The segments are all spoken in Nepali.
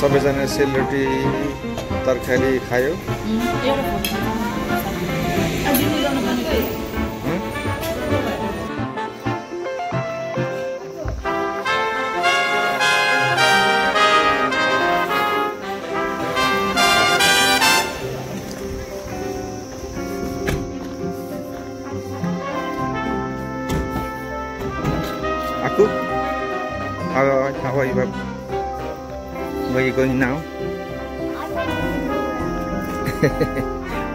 सबैजना सेलरोटी तरकारी खायो। Aku, how are you, Bob? Where are you going now?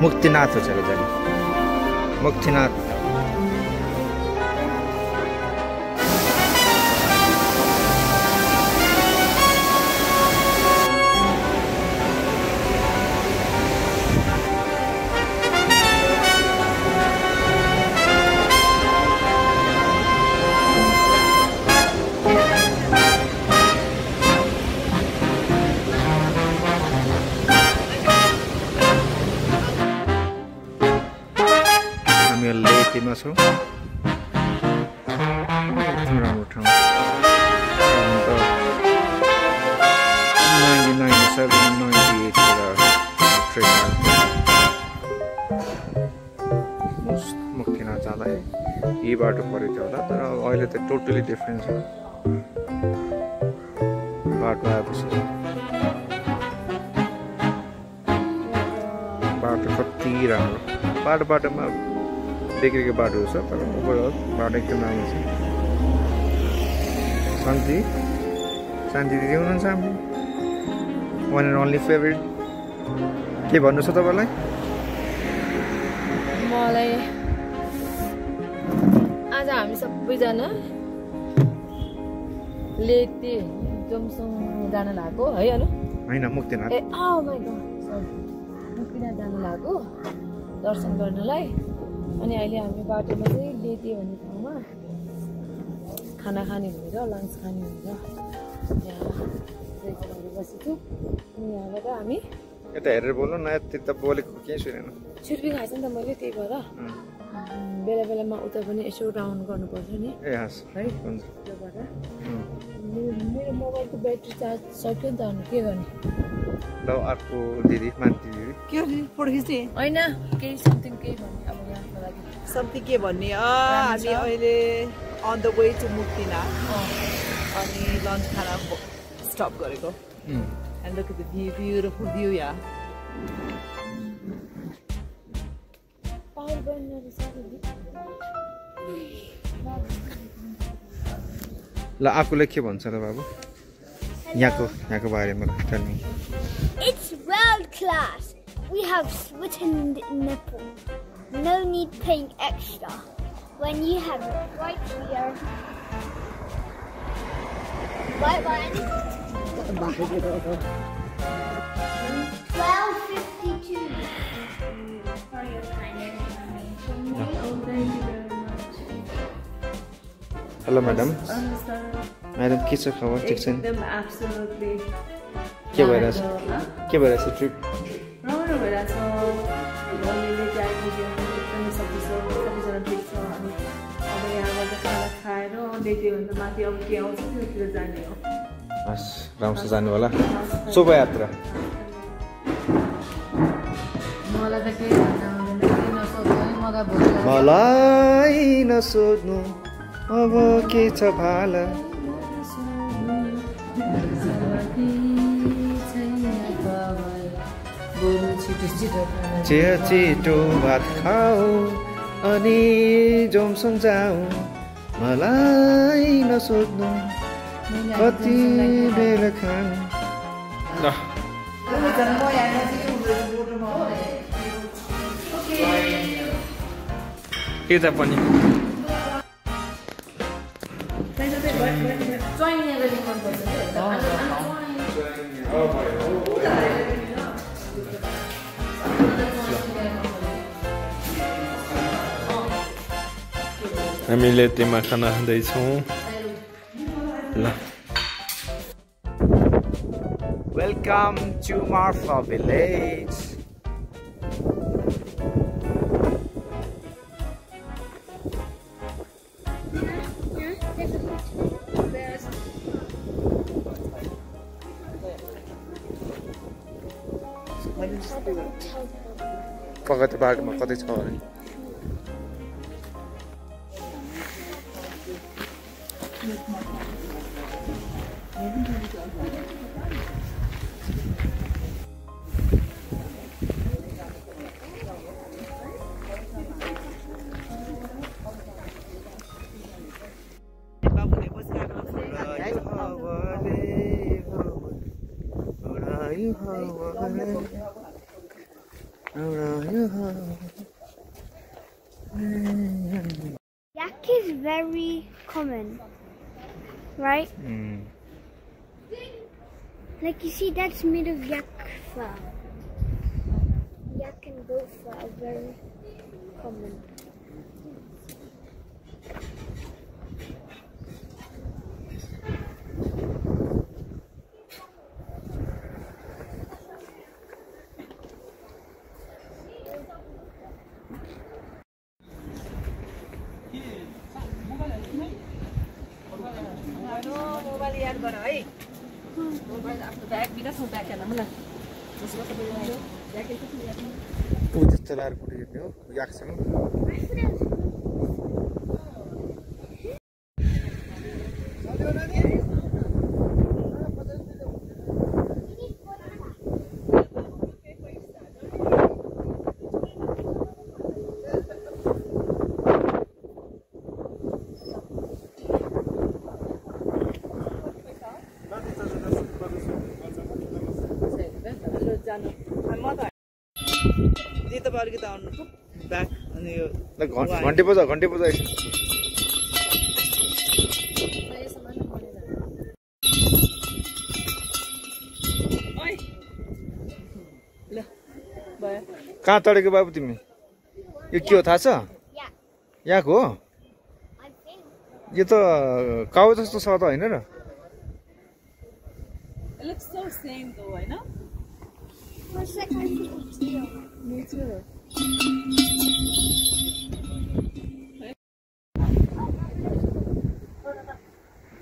Muktinath ho chalo jani. Muktinath. लेकीमा छौं एकदम राम्रो ठाउँ। 1997-98 मुक्तिनाथ जाँदा यही बाटो परेको थियो होला, तर अहिले त टोटली डिफ्रेन्ट छ बाटो आएपछि। बाटो कति राम्रो, बाटोमा बिग्रेको बाटोहरू छ, तर ओभरअल बाटो एकदम राम्रो छ। शान्ति दिदी हुनुहुन्छ हाम्रो वान एन्ड ओन्ली फेभरेट। के भन्नु छ तपाईँलाई? मलाई आज हामी सबैजना लेती जमसङ जान लागेको है अनु? होइन, मुक्तिनाथ। ए oh my God, sorry, Muktinath जान लागेको दर्शन गर्नलाई। अनि अहिले हामी बाटोमा चाहिँ लेती भन्ने ठाउँमा खाना खाने भनेर, लन्च खाने भनेर यहाँ बसेछु। अनि यहाँबाट हामी यता हेरेर बोल्नु न, यति त बोलेको केही सुनेन। छुर्पी खाएछ नि त मैले, त्यही भएर बेला बेलामा उता पनि यसो राउन्ड गर्नुपर्छ नि। ए हस् है, हुन्छ। त्यो भएर मेरो मोबाइलको ब्याट्री चार्ज सक्यो नि त, अनि के गर्ने? ल अर्को दिदी, मान्ती दिदी के फोटो खिच्ने होइन, केही समथिङ केही भन्ने अब यहाँको लागि समथिङ के भन्ने। हामी अहिले on the way to Muktinath अनि लन्च खाना स्टप गरेको। And look at the view, beautiful view, yeah. ल आफूले के भन्छ र बाबु यहाँको बारेमा? Tell me. It's world class. We have sweetened nipple. No need paying extra. When you have it right here. Bye bye. 12:52. For your kind information. Thank you very much. Hello madam. Madam, के छ खबर? ठिक छ नि? एकदम एब्सोल्युटली के भइरहेछ ट्रिप? राम्रो राम्रो भइरहेछ मम्मीले त्यहाँको एकदमै सबैजना ठिक छ अनि अब यहाँबाट खाना खाएर डेटे भन्दा माथि अब के आउँछ त्योतिर जाने हो हस् राम्रोसँग जानु होला शोभायात्रा मलाई त केही भन्न आउँदैन केही नसोध्नु है मलाई नसोध्नु अब के छ भाला छिटो भात खाऊ अनि जोमसँग जाऊ मलाई नसोध्नु कति बेला खानु के त पनि हामीले त्यहाँ खाना खाँदैछौँ ल वेलकम टु मार्फा भिलेज कता बाटोमा कतै छ अरे Yak is very common, right? Like you see, that's made of yak fur. Yak and goat fur are very common. त्यस्तो लाएर कुटिएको हो याक्सँग अलिकति आउनु ब्याक अनि यो घन्टे बजा कहाँ तडेको बाबु तिमी यो के हो थाहा छ यहाँको हो यो त काउ जस्तो छ त होइन र Me too.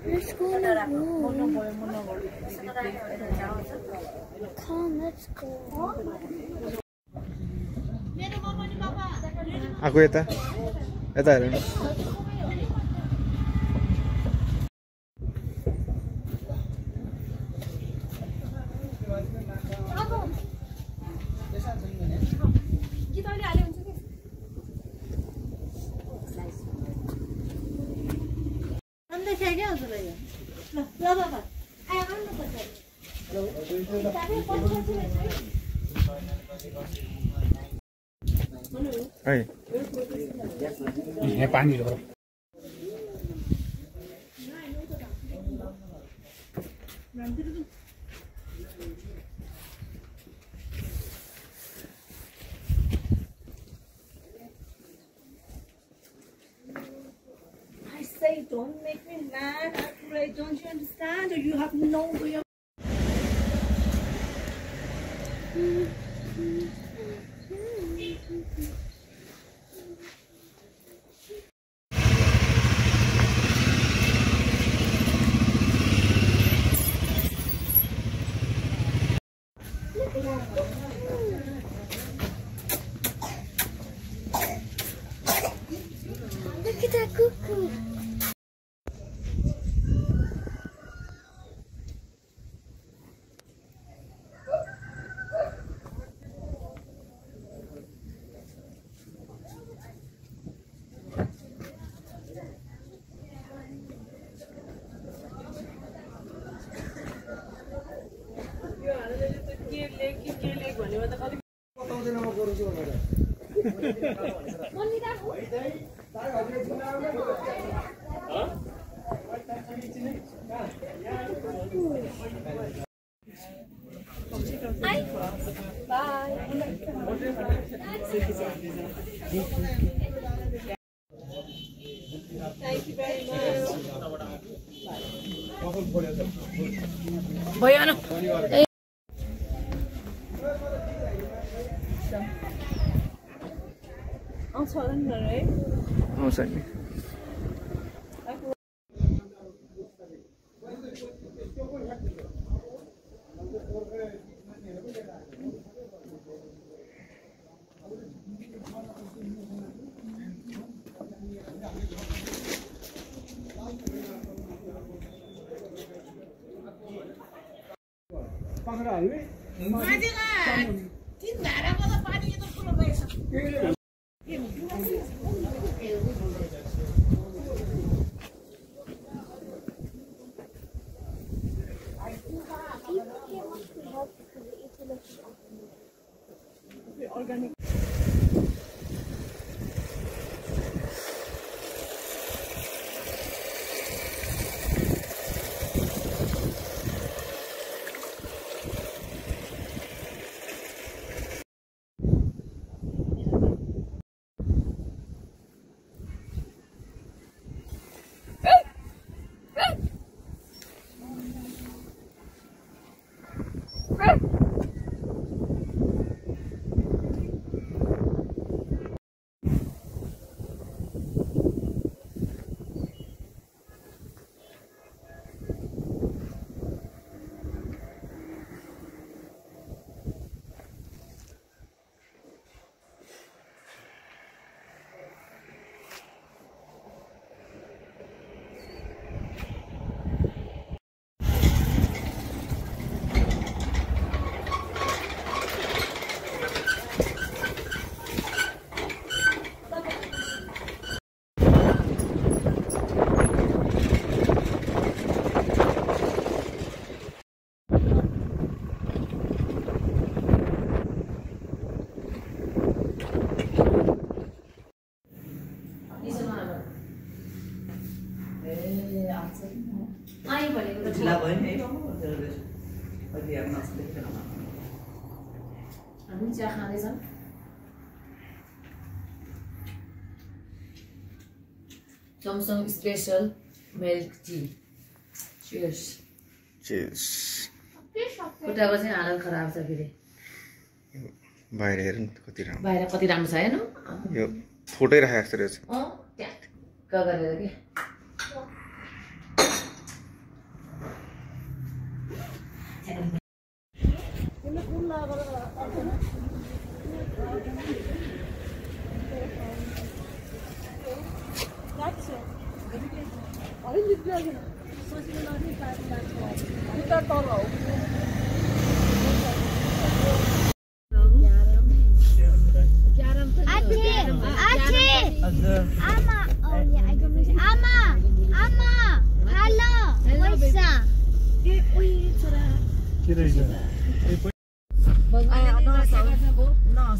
Let's go on the road. Come, let's go. आको यता हेर्नु पानी लो I say, don't make me mad, Akure. Don't you understand? Or you have no way of Look at that cuckoo. भयो न आउँछ होला नि है आउँछ नि हामी चिया खाँदैछौँ Samsung special milk tea. Cheers. Cheers. खुट्टाको चाहिँ हालत खराब छ फेरि बाहिर हेर्नु कति राम्रो बाहिर कति राम्रो छ हैन यो फोटै राखेको जस्तो रहेछ ट्याक्क गरेर के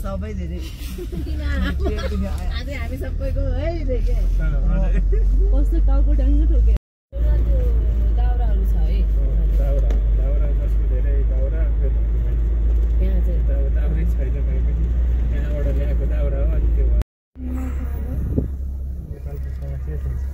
सबै धेरै आज हामी सबैको है देखे कस्तो टाउको ढङ्ग ठोके दाउराहरू छ है दाउरा जसको धेरै दाउरा यहाँ चाहिँ दाउरै छैन कहीँ पनि यहाँबाट ल्याएको दाउरा हो अनि त्यो नेपालको समस्या छ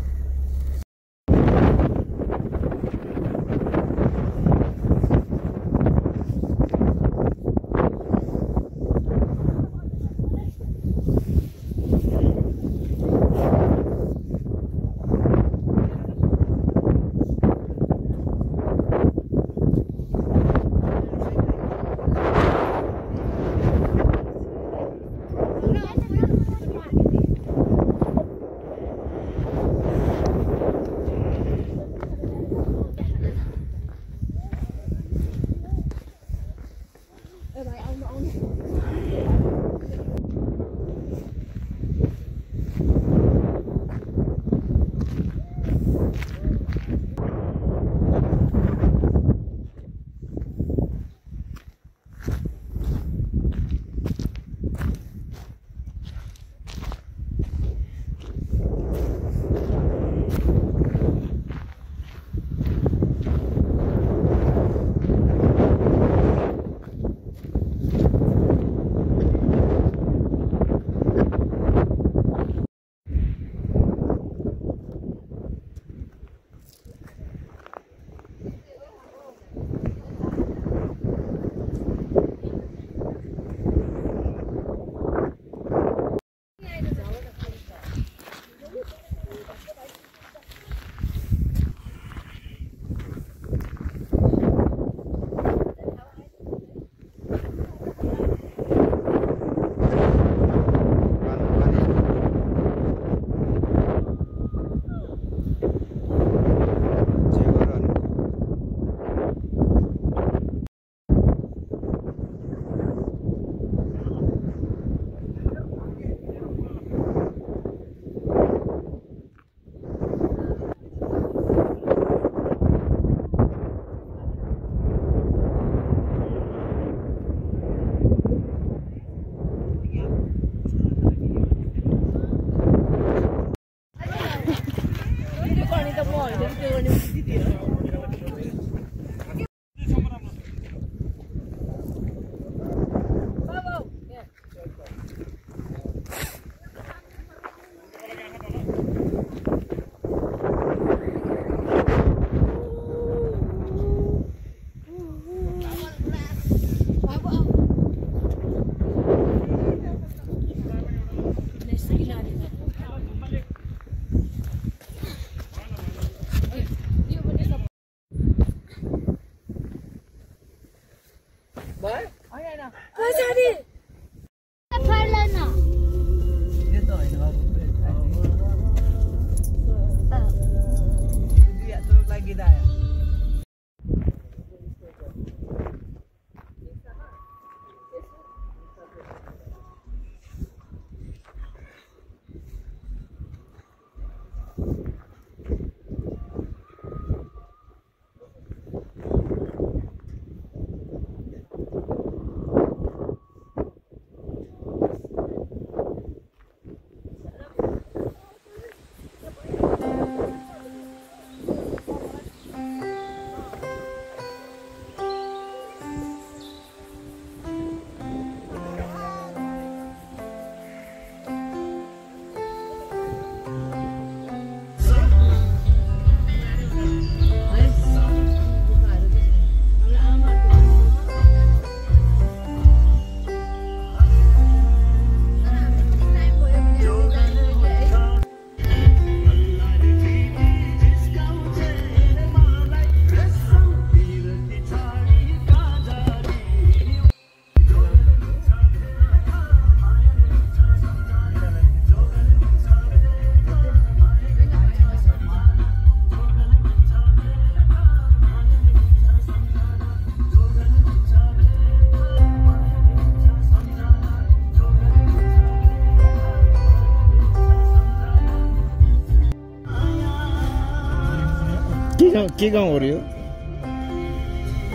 गाउँ हो र यो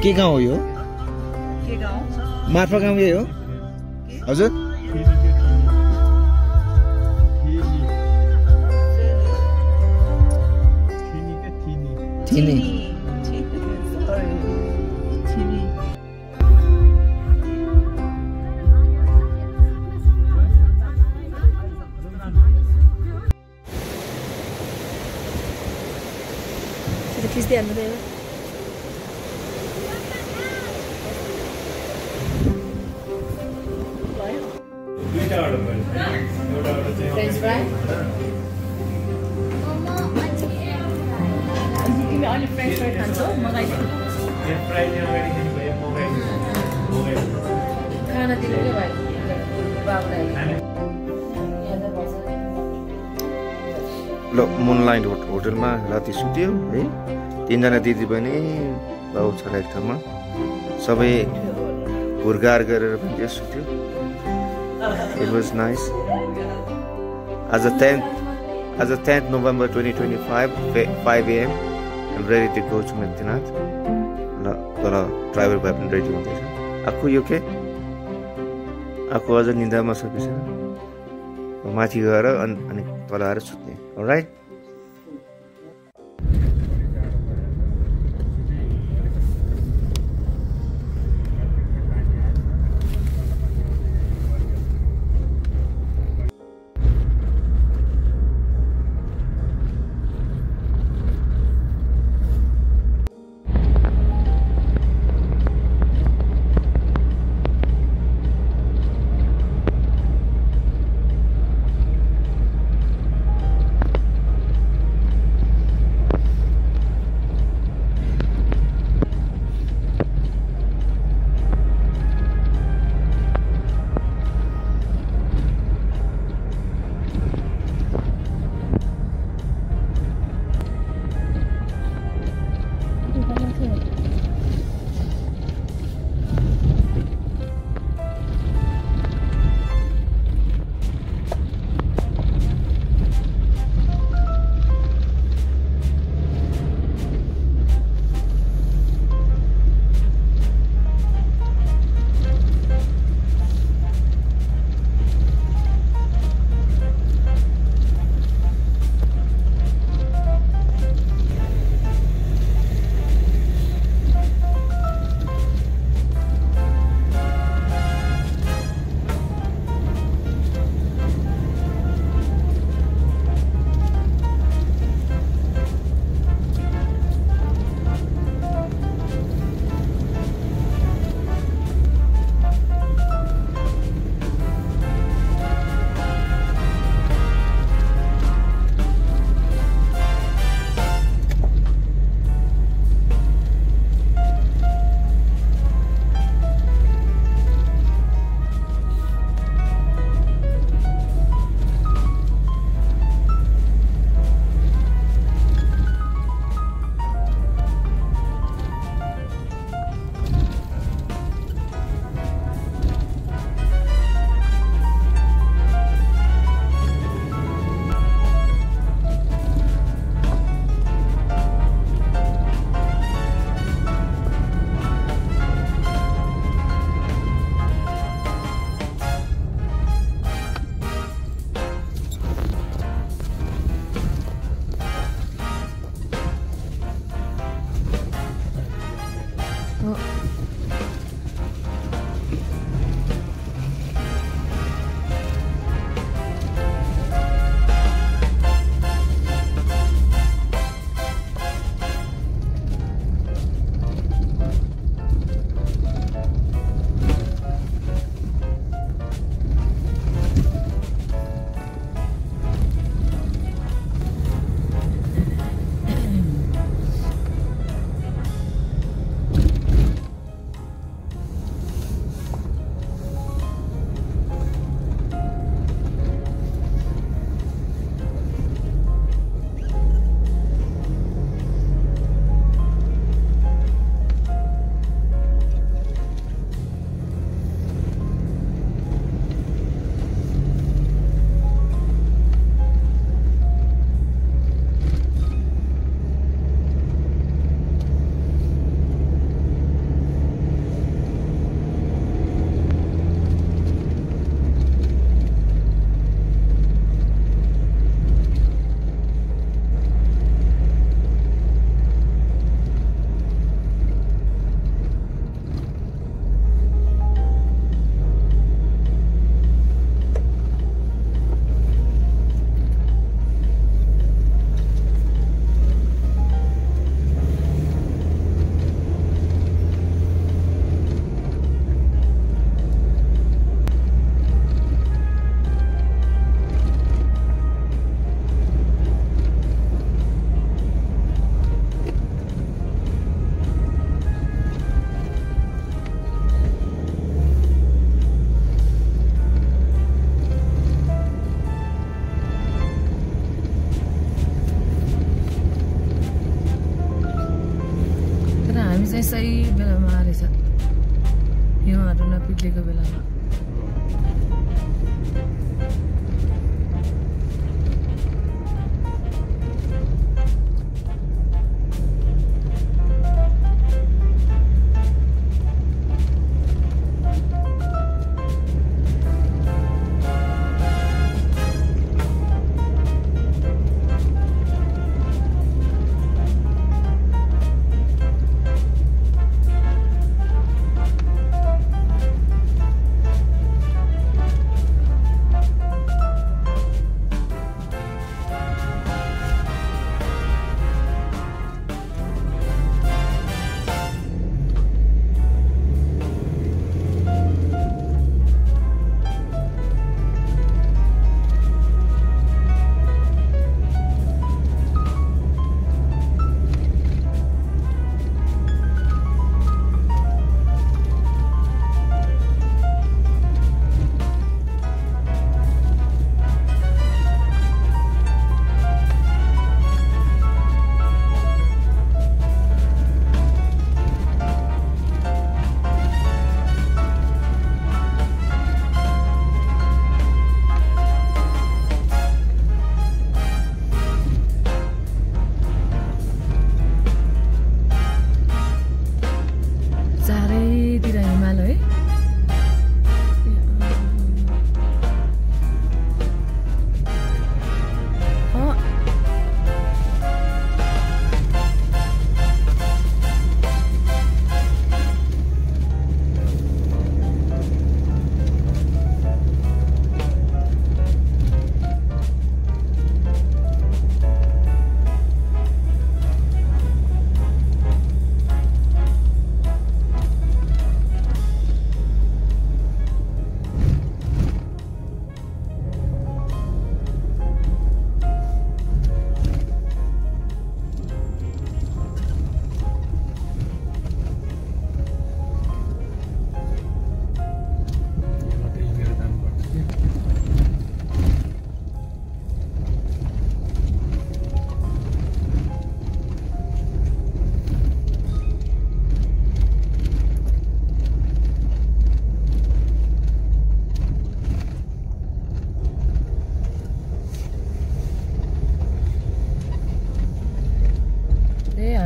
के गाउँ हो यो के गाउँ मार्फा गाउँ यही हो हजुर थिनी खिच्दै हाल्नु भयो फ्रेन्च फ्राई तिमी अहिले फ्रेन्च फ्राई खान्छौ मगाइदिनु खाना दिनु क्या भाइ बाबुलाई ल मुनलाइट होटलमा राति सुत्यो है 3 जना दिदी बहिनी बाउ छोरा एक ठाउँमा सबै हुर्गार गरेर पनि त्यो सुत्यो इट वाज नाइस आज 10th November 2025 5 AM I'm ready to go to Medinath ल तर ड्राइभर भाइ पनि रेडी हुँदैछ आखु यो के आखु अझ निदामा सकिसक्यो माथि गएर अनि तल आएर सुत्ने अलराइट उठेको बेलामा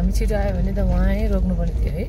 हामी छिटो आयो भने त वहीँ रोक्नुपर्ने थियो है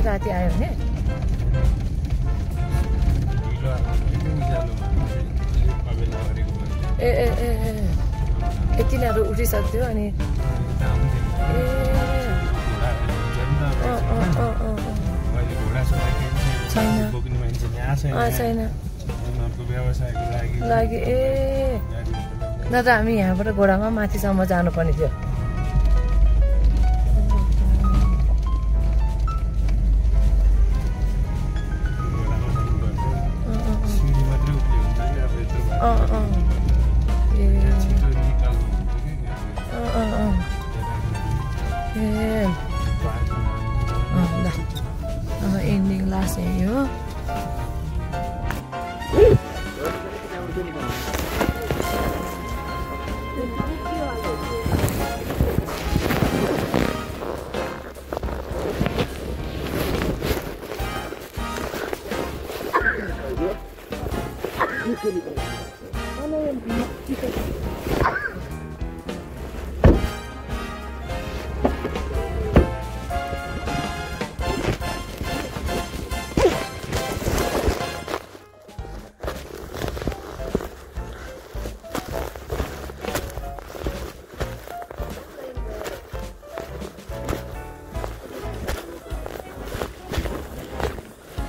राति आयो भने ए ए ए यतिनीहरू उठिसक्थ्यो अनि छैन लागि ए न त हामी यहाँबाट घोडामा माथिसम्म जानुपर्ने थियो ending last yo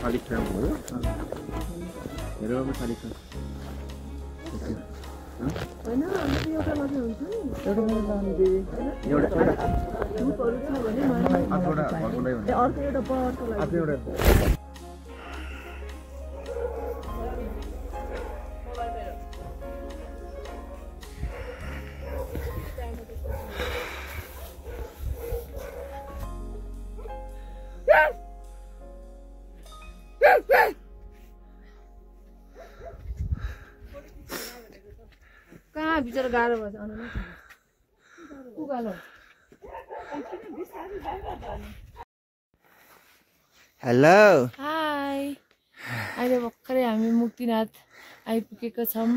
खाली ठाउँ हो हेर अब खाली ठाउँ होइन अन्त एउटा मात्रै हुन्छ नि एउटा धुपहरू छ भने अर्को एउटा पहरको लागि कहाँ बिचरा गाह्रो भएछ उकालो हेलो हाई अहिले भर्खरै हामी मुक्तिनाथ आइपुगेका छौँ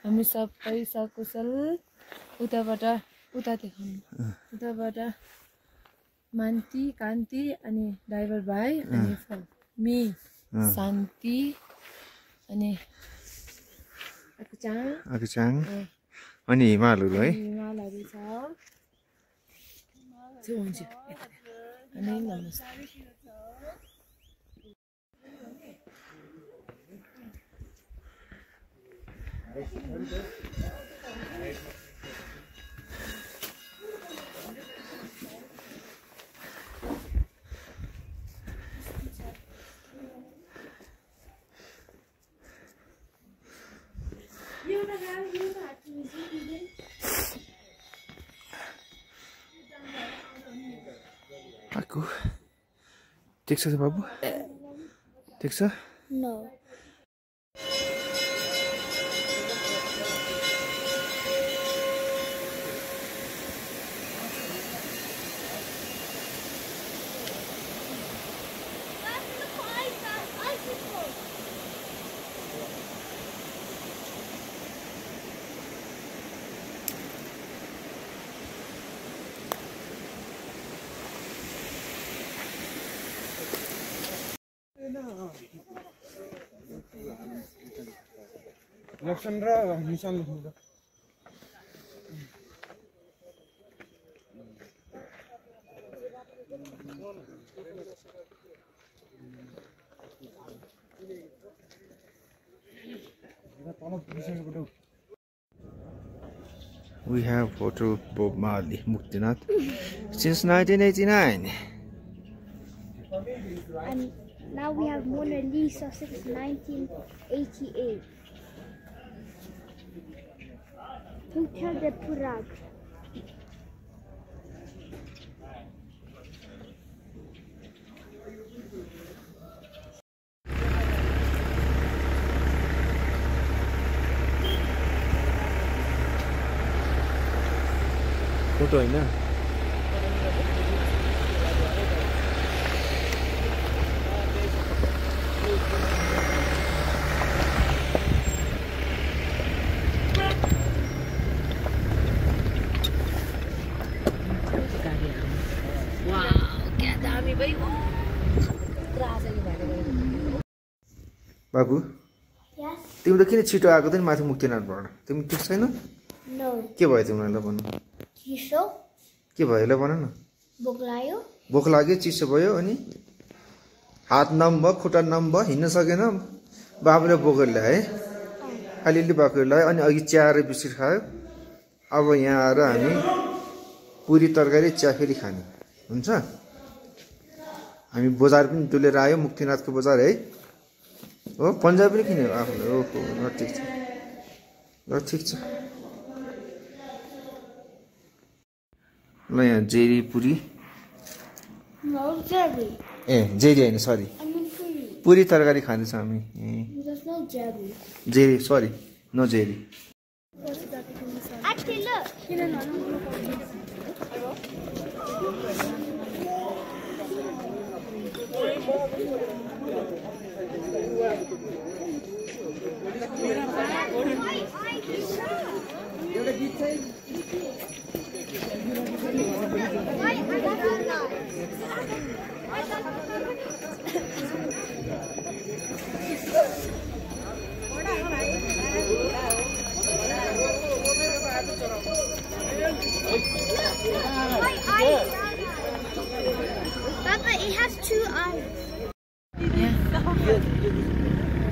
हामी सबै सकुशल उता देखाउनु उताबाट मान्ती कान्ति अनि ड्राइभर भाइ अनि मी शान्ति अनि आकुचाङ अनि हिमालहरू है हिमालहरू छ हुन्छ अनि नमस्ते आकु ठिक छ बाबु ठिक छ No. लक्षण र निशान लेख्नु त We have Hotel Bob Marley Muktinath since 1989. And now we have Mona Lisa since 1988. Hotel de Prague. Photo हैन बाबु Yes? तिमी त किन छिटो आएको त नि माथि मुक्तिनाथबाट तिमी ठिक छैन No. के भयो तिमीलाई भन्नु Chiso? के भयो ल भन न Boglayo? भोक लाग्यो चिसो भयो अनि हात नम भयो खुट्टा नम भयो हिँड्न सकेन बाबुले बोकेर ल्याए अलिअलि बोकेर ल्यायो अनि अघि चिया र बिस्कुट खायो अब यहाँ आएर हामी पुरी तरकारी चिया फेरि खाने हुन्छ हामी बजार पनि डुलेर आयो मुक्तिनाथको बजार है हो पन्जाब पनि किन्यो आफूले ओहो ल ठिक छ ल ठिक छ ल यहाँ जेरी पुरी No, Jerry. ए जेरी होइन सरी I mean Puri. पुरी तरकारी खाँदैछ हामी There's no Jerry. जेरी सरी नो जेरी Actually, look.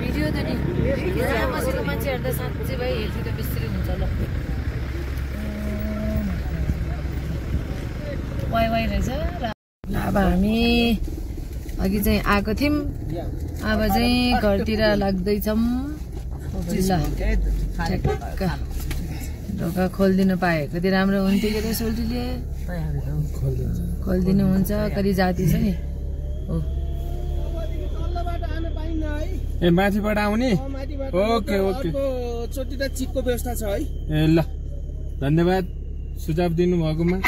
भिडियो त नि यहाँ बसेको मान्छेहरू त साँच्चै भाइ हेल्थी त बेसरी हुन्छ ल वाइ वाइ रहेछ र अब हामी अघि चाहिँ आएको थियौँ अब चाहिँ घरतिर लाग्दैछौँ ढोका खोलिदिनु पाए कति राम्रो हुन्थ्यो के अरे सोल्टीले खोलिदिनु हुन्छ कति जाति छ नि हो ए माथिबाट आउने ओके ओके चोटि त चिकको व्यवस्था छ है ए ल धन्यवाद सुझाव दिनुभएकोमा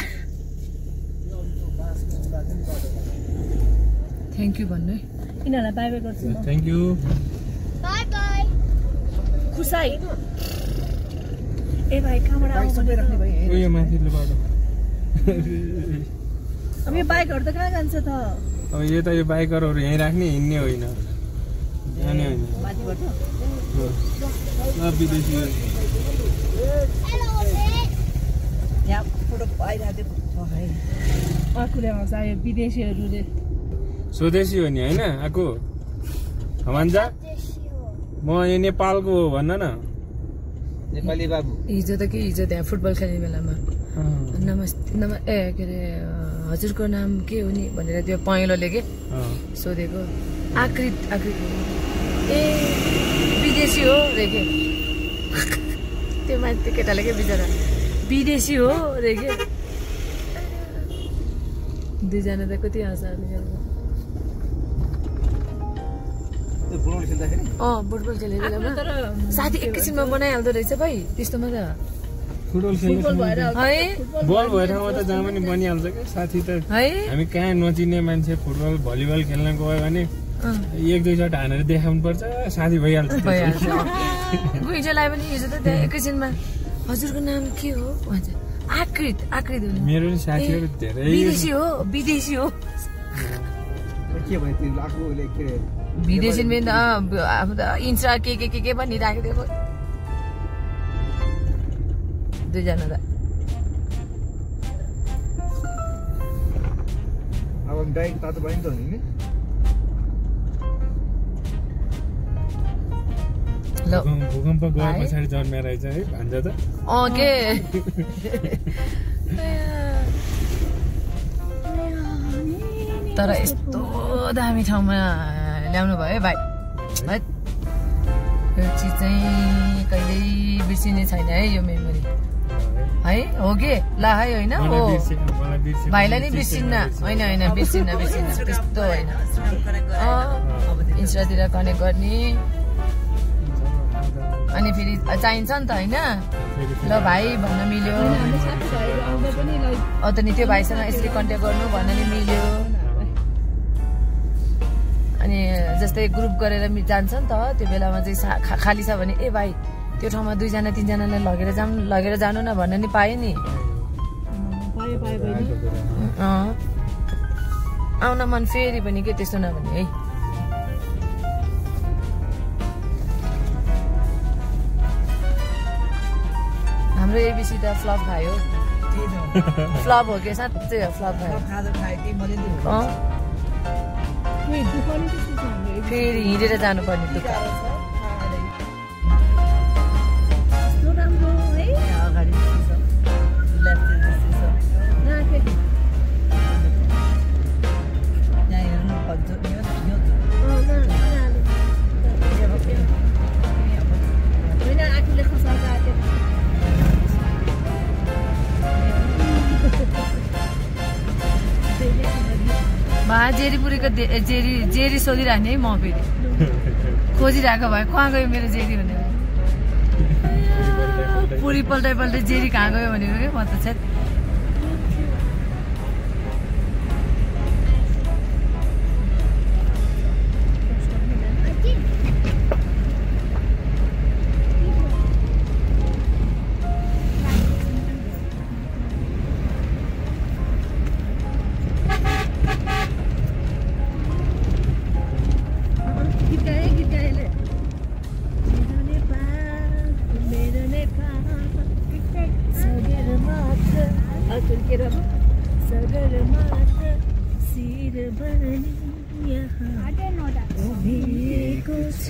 थ्याङ्क यू भन्नु है यिनीहरूलाई बाई बाई गर्छु थ्याङ्क यू Bye bye. खुसाई ए भाइ कहाँबाट आउनु उयो माथिल्लो बाटो अब यो बाइकहरू त कहाँ जान्छ त अब यो त यो बाइकरहरू यहीँ राख्ने हिँड्ने होइन जाने होइन विदेशी Hello, Vic. यहाँ फोटो आइरहेको छ है आफूले आउँछ यो विदेशीहरूले स्वदेशी हो नि होइन आएको हमान्जा म यो नेपालको हो भन्न न नेपाली बाबु हिजो त के हिजो त्यहाँ फुटबल खेल्ने बेलामा नमस्ते ए के अरे हजुरको नाम के हो नि भनेर त्यो पहेँलोले के सोधेको आकृत ए विदेशी हो रे के त्यो मान्छे केटाले के बिचरा विदेशी हो रे के दुईजना त कति हाँसा फुटबल खेल्ने बेलामा साथी एकैछिनमा बनाइहाल्दो रहेछ भाइ त्यस्तोमा त फुटबल खेल्ने है बल भएर ठाउँमा त जहाँ पनि बनिहाल्छ क्या साथी त है हामी कहाँ नचिन्ने मान्छे फुटबल भलिबल खेल्न गयो भने एक दुईचोटि हानेर देखाउनु पर्छ साथी भइहाल्छ हिजोलाई पनि हिजो त त्यहाँ एकैछिनमा हजुरको नाम के हो भन्छ आकृत हो नि मेरो पनि साथीहरू धेरै विदेशी हो के भयो त्यो आफूले के विदेशी पनि अब त इन्स्टा के भनिराखेको थियो दुईजना त अब डाइरेक्ट तातो भयो नि त नि ल भूकम्प गए पछाडि जन्मेर रहेछ है भान्जा त के तर यस्तो दामी ठाउँमा ल्याउनु भयो है भाइ है यो चिज चाहिँ कहिल्यै बिर्सिने छैन है यो मेमोरी है हो कि ला है होइन हो भाइलाई नि बिर्सिन्न होइन बिर्सिन्न त्यस्तो होइन इन्स्टातिर कनेक्ट गर्ने अनि फेरि चाहिन्छ नि त होइन ल भाइ भन्न मिल्यो त नि त्यो भाइसँग यसरी कन्ट्याक्ट गर्नु भन्न नि मिल्यो अनि जस्तै ग्रुप गरेर जान्छ नि त त्यो बेलामा चाहिँ खाली छ भने ए भाइ त्यो ठाउँमा दुईजना तिनजनालाई लगेर जानु न भन्न नि पायो नि आउन मन फेरि पनि के त्यस्तो नभने है हाम्रो एबिसी त फ्लप खायो फ्लप हो कि साँच्चै हो फ्लप खायो फेरि हिँडेर जानुपर्ने दुःख जेरीपुरीको जेरी सोधिराख्ने है म फेरि खोजिरहेको भए कहाँ गयो मेरो जेरी भनेर पुरी पल्टाइ जेरी कहाँ गयो भनेको क्या म त छेत उभिएको छ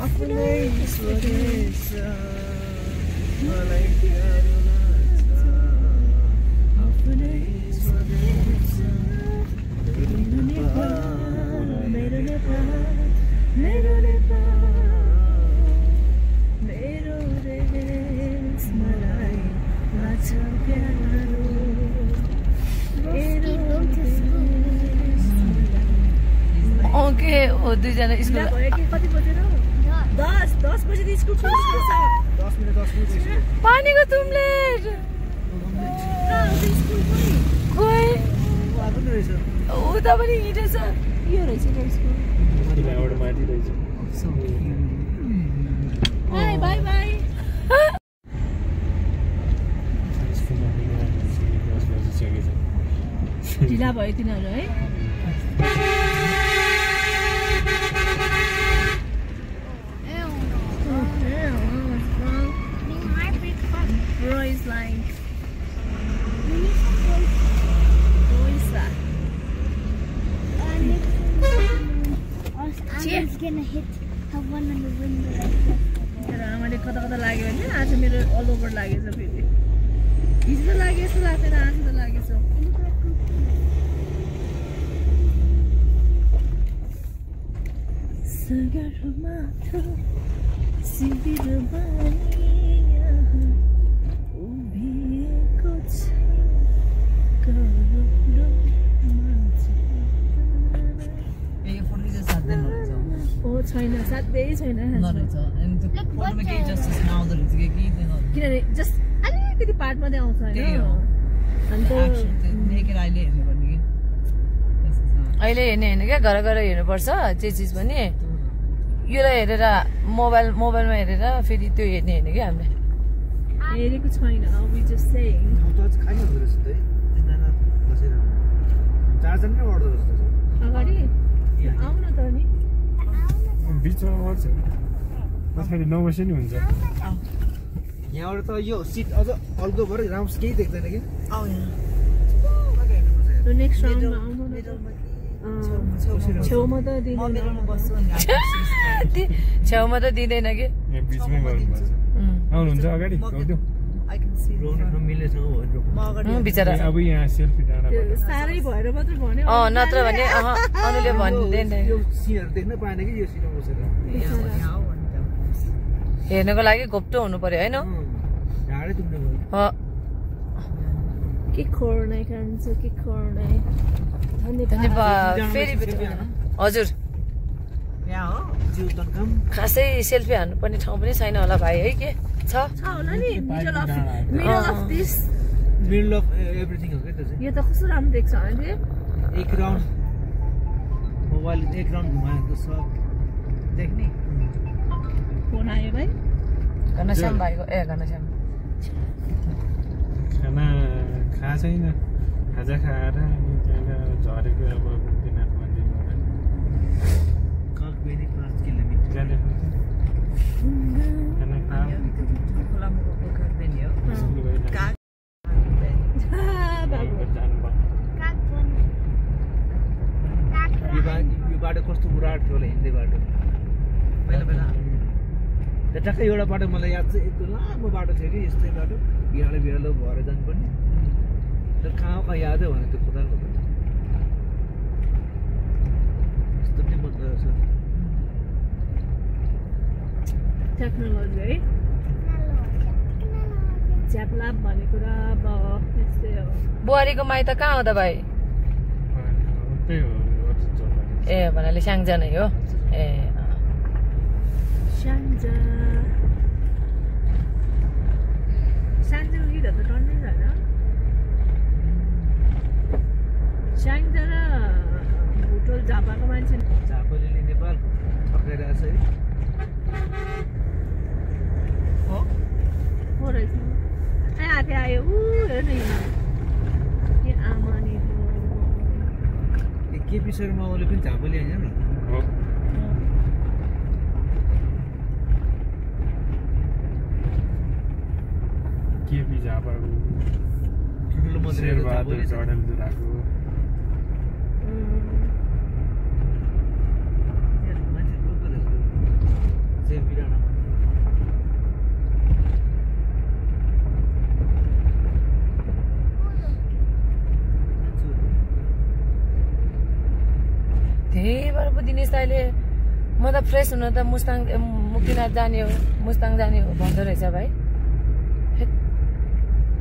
आफ्नै स्वदेश मलाई प्यारो लाग्छ आफ्नै स्वदेश मेरो नेपाल मेरो नेपाल मेरो नेपाल मेरो देश मलाई लाग्छ प्यारो ओके ओ दुईजना स्कुल कति बजेर 10 बजे स्कुल छुट्छ 10 मिनेट पानीको तुमलेट खोइ उता पनि हिँडेछ यो रहेछ स्कुल बाई बाई बाई ढिला भयो तिनीहरू है Gonna hit her one on the window. आमाले कता कता लाग्यो भने आज मेरो अल ओभर लागेछ फेरि हिजो त लाग्यो जस्तो लाग्दैन आज त लागेछ सगरमा थियो शिविर उभिएको छ छैन साध्यै छैन किनभने जस्ट अलिकति पार्ट मात्रै आउँछ अहिले हेर्ने होइन क्या घर घर हेर्नुपर्छ जे चिज पनि योलाई हेरेर मोबाइलमा हेरेर फेरि त्यो हेर्ने होइन क्या हामीले हेरेको छैन अगाडि आउन त नि बिचमा पर्छ पछाडि नबसे नि हुन्छ यहाँबाट त यो सिट अझ अल्गो भएर राम्रोसँग केही देख्दैन कि नेक्स्ट राउन्डमा आउनु छेउमा त छेउमा त दिँदैन कि बिचमै गर्नुपर्छ आउनुहुन्छ अगाडि बिचरा अब यहाँ सेल्फी साह्रै भएर मात्र भन्यो नत्र भने अनुले भन्दैन हेर्नको लागि घोप्टो हुनु पर्यो होइन के खोर्नै खान्छु के खोर्नै धन्यवाद फेरि हजुर खासै सेल्फी हान्नुपर्ने ठाउँ पनि छैन होला भाइ है के छ होला नि middle of this middle of everything हो के त्यो चाहिँ यो त कस्तो राम्रो देख्छ अहिले एक राउन्ड मोबाइल एक राउन्ड घुमायो त सब देख्ने फोन आयो भाइ घनश्याम भाइको घनश्याम खाना खा छैन खाजा खाएर अनि त्यहाँ झरेको अब गोपीनाथ मन्दिरबाट कागबेनी 5 किलोमिटर खाना खा यो बाटो कस्तो उराट थियो होला हिँड्दै बाटो पहिला पहिला ठ्याक्कै एउटा बाटो मलाई याद छ एकदम लामो बाटो थियो कि यस्तै बाटो बिहालो भएर जानुपर्ने तर कहाँ यादै भने त्यो खोदा यस्तो पनि मजा रहेछ टेक्नोलोजी है च्याप्लाप भन्ने कुरा अब यस्तै हो बुहारीको माइत कहाँ हो त भाइ ए भन्नाले स्याङ्जा नै हो ए स्याङ्जा गीतहरू त टन्नै छैन स्याङ्जा र भुटोल झापाको मान्छे झापाले नेपाल ठकाइरहेछ है हो रहेछ आयो ऊ हेर्नु के आमा नि केपी शर्मा ओली पनि झापा ल्याइन्छ नि हो केपी झापाको ठुलो मन्त्री शेरबहादुर चढेलधुराको मान्छे लोकलहरु जे बिराना त्यही भएर पो दिनेश दाइले म त फ्रेस हुन त मुक्तिनाथ जाने हो मुस्ताङ जाने हो भन्दो रहेछ भाइ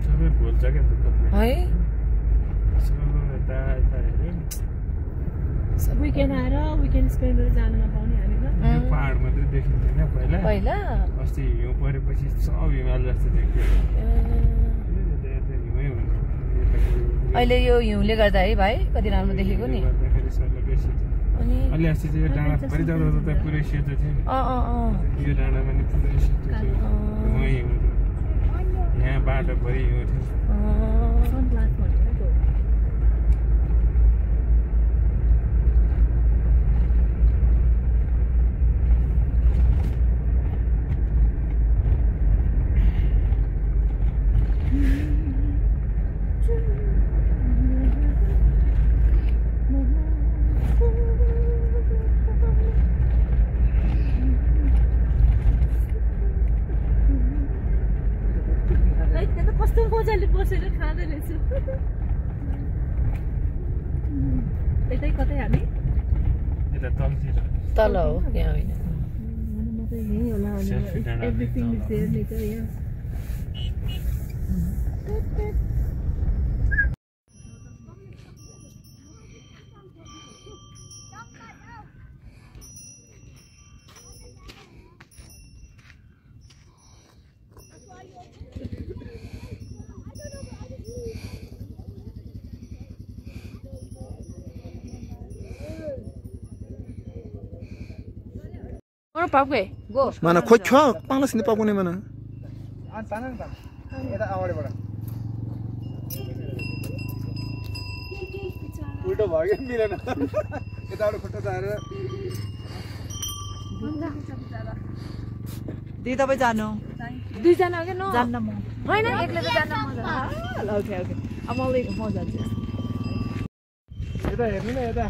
सबै भुल्छ क्या दुःख है विकेन्ड आएर विकेन्ड स्पेन्ड गरेर जानु नपाउने हामी ल पहाड मात्रै देखिन्थेन पहिला अस्ति हिउँ परेपछि सब हिमाल जस्तो देख्थ्यो हिउँै हुन्छ अहिले यो हिउँले गर्दा है भाइ कति राम्रो देखेको नि अनि अलि अस्ति चाहिँ यो डाँडा परि जाँदा त पुरै सेतो थियो नि यो डाँडामा नि पुरै सेतो थियो हिउँै हिउँ थियो यहाँ बाटो परि हिउँ थियो सनग्लास भनेर त्यो कस्तो मजाले बसेर खाँदै रहेछु यतै कतै हामी यता तलतिर तल हो यहाँ होइन म त यही होला सेल्फी डाँडा एभ्रिथिङ इज देयर नि त यहाँ पापे go mana khocho panas ni papune mana तान नि तान यता अगाडिबाट उल्टो भयो कि मिलेन यताबाट खुट्टा चाहेर दिदी तपाईँ जानु दुईजना हो कि न जान्न म होइन एक्लै त जान्न मजा ओके ओके अब म जान्छु यता हेर्नु न यता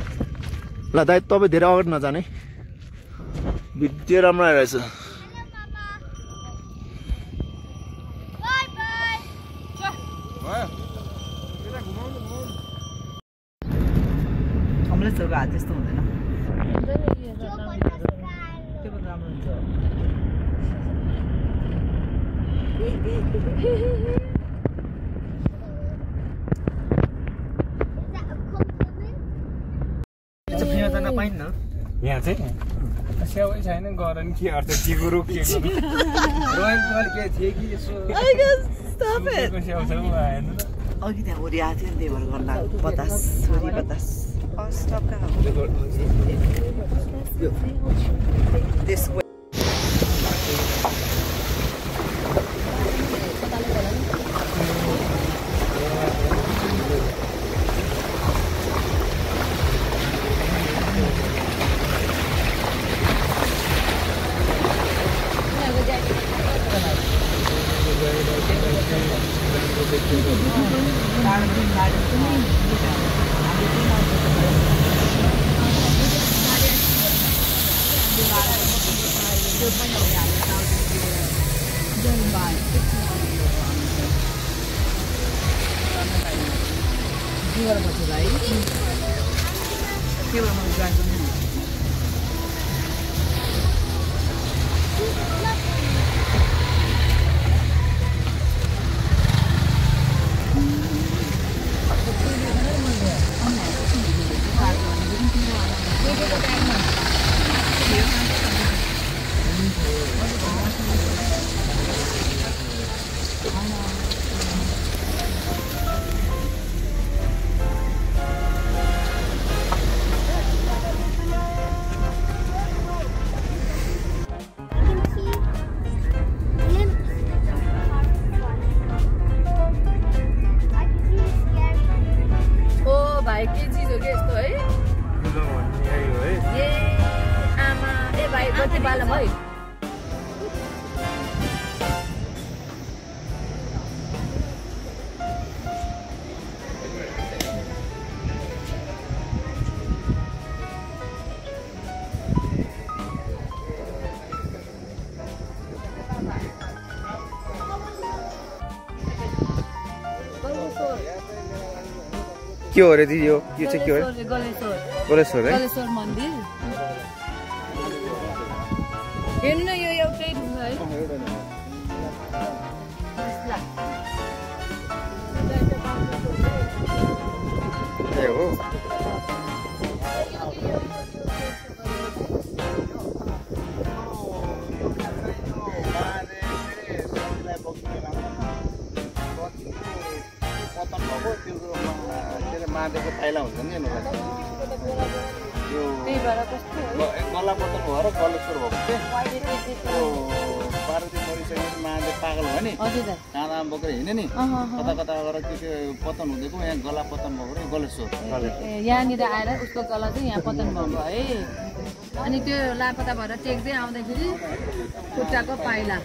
ल दाइ तपाईँ धेरै अगाडि नजाने भिडियो राम्रो आइरहेछ हामीलाई छोएको हात त्यस्तो हुँदैन त्यो पनि राम्रो हुन्छ यहाँ चाहिँ स्याउै छैन गर नि के अर्थ के रोकिएको के थिए कि यसो स्याउ छ आएन अघि त्यहाँ वरि आएको थियो नि त्यही भएर गर्न लाग्यो बतास वरि बतास त्यसको है के हो रे दिदी यो चाहिँ के हो रे गलेश्वर है गलेश्वर मन्दिर हेर्नु न यो एउटै ढुङ्गा है ए हो मादेको पाइला हुन्छ नि यो त्यही भएर कस्तो है गल्ला पतन भएर गलेश्वर भएको थियो पार्वती मरिसकेपछि महादेव पागल भयो नि हजुर दाइ काँदा बोकेर हिँड्यो नि कता कता गएर के पतन हुँदैको यहाँ गला पतन भएको गलेश्वर यहाँनिर आएर उसको गला चाहिँ यहाँ पतन भएको है अनि त्यो लापता भएर टेक्दै आउँदाखेरि खुट्टाको पाइला